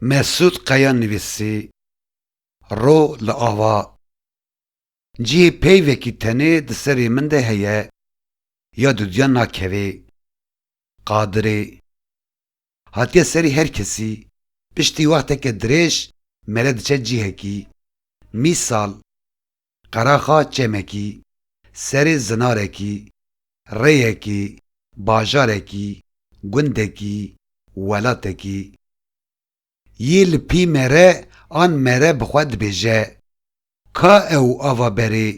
Mesut Qaya nivîsî ro li ava cihê peyvekî tenê di serê min de heye ya duduya nakeve qadirê hatiye serê her kesî piştî wexteke dirêj mere diçe cihekî mîsal qeraxa çemekî serê zinarekî rêyekî bajarekî gundekî welatekî yê li pî mere an mere bi xwe dibêje ka ew ava berê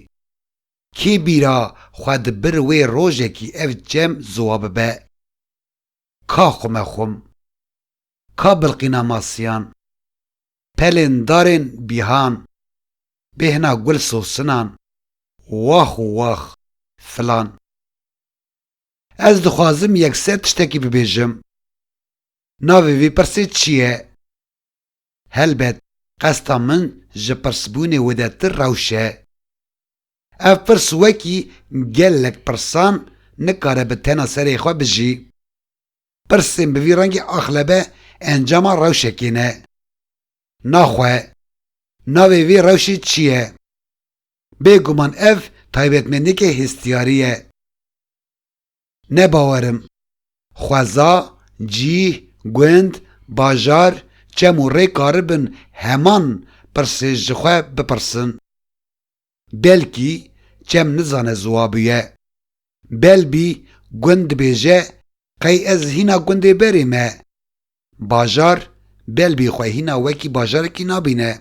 kê bîra xwe dibir wê rojekî ev cem ziwa bibe ka xumexum ka bilqîna masiyan pelên darên bîhan bêhna gul sosinan wax û wax filan ez dixwazim yekser tiştekî bibêjim navê vê pirsê çi ye helbet qesta min ji pirsbûnê wê de tir rewş e ev pirs wekî gelek pirsan nikare bi tena serê xwe bijî pirsên bi vî rengî axlebe encama rewşekê ne naxwe navê vê rewşê çi ye bêguman ev taybetmendîkê hîstiyarî ye nebawerim xweza cîh gund bajar çem û rê karibin heman pirsê ji xwe bipirsin belkî çem nizane ziwa bûye belbî gund dibêje qey ez hîna gundê berê me bajar belbî xwe hîna wekî bajarekî nabîne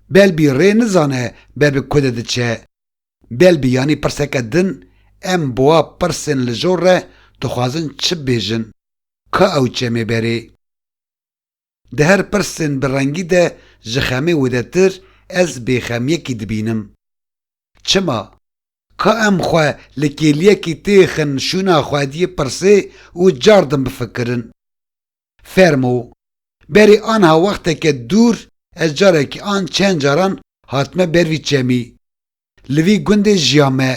belbî rê nizane ber bi ku de diçe belbî yanî pirseke din em bi wa pirsên li jor re dixwazin çi bibêjin ka ew çemê berê di her pirsên bi rengî de ji xemê wê de tir ez bêxemiyekî dibînim çima ka em xwe li kêliyekî têxin şûna xwediyê pirsê û cardin bifikirin fermo berê anha wexteke dûr ez carekî an çend caran hatime ber vî çemî li vî gundê jiya me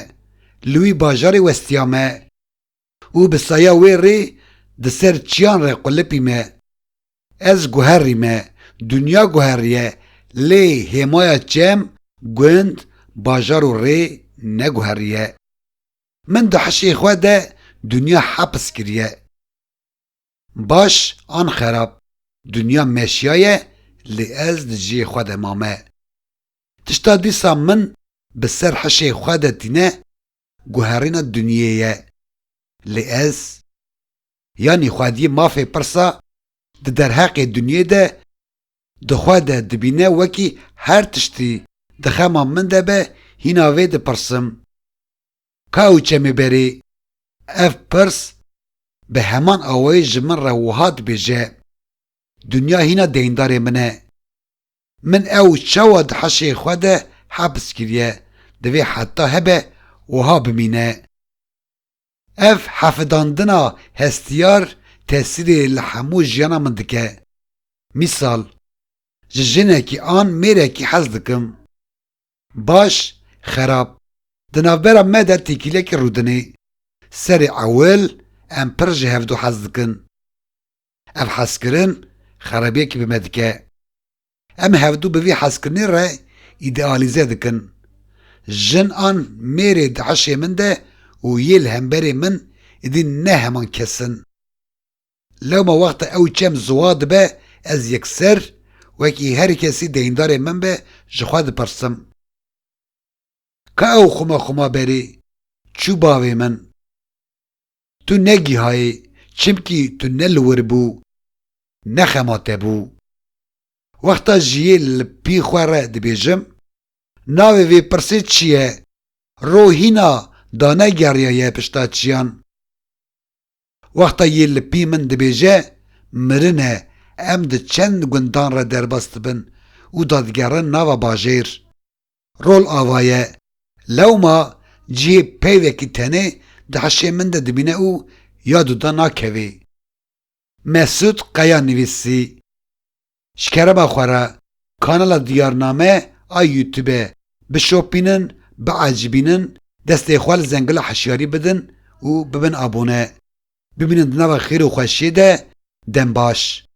li wî bajarê westiya me û bi saya wê rê di ser çiyan re qulipî me ez guherî me dunya guheriye lê hêmaya çem gund bajar û rê neguheriye min di hişê xwe de dunya hepis kiriye baş an xerab dunya meşya ye lê ez di cihê xwe de mame tişta dîsa min bi ser hişê xwe de tîne guherîna dunyayê ye lê ez yanî xwediyê mafê pirsa di derheqê dunyayê de di xwe de dibîne wekî her tiştî di xema min de be hîna vê dipirsim ka ew çemê berê ev pirs bi heman awayî ji min re wiha dibêje dunya hîna deyindarê min e min ew çawa di hişê xwe de hebs kiriye divê heta hebe wiha bimîne ev hefidandina hestiyar tesîrê li hemû jiyana min dike mîsal ji jinekî an mêrekî hez dikim baş xerab di navbera me de têkîlekî rûdinê serê ewil em pir ji hevdû hez dikin ev hezkirin xerabiyekî bi me dike em hevdû bi vî hezkirinê re îdealîze dikin jin an mêrê di hişê min de û yê li hemberê min êdî ne heman kesin lewma wexta ew çem ziwa dibe ez yekser wekî her kesî deyindarê min be ji xwe dipirsim ka ew xuma berê çû bavê min tu negîhayî çimkî tu ne li wir bû ne xema te bû wexta jiyê li pî xwe re dibêjim navê vê pirsê çi ye ro hîna danegeriya ye pişta çiyan wexta yê li pî min dibêje mirin e em di çend gundan re derbas dibin û dadgerin nava bajêr rol ava ye lewma cihê peyvekî tenê di hişê min de dibîne û ya duda nakeve Mesut Qaya nivîsî ji kerema xwe re kanala Diyarname a YouTube'e bişopînin biecibînin destê xwe li zengila hişyarî bidin û bibin abone bibînin di nava xêr û xweşiyê de dem baş.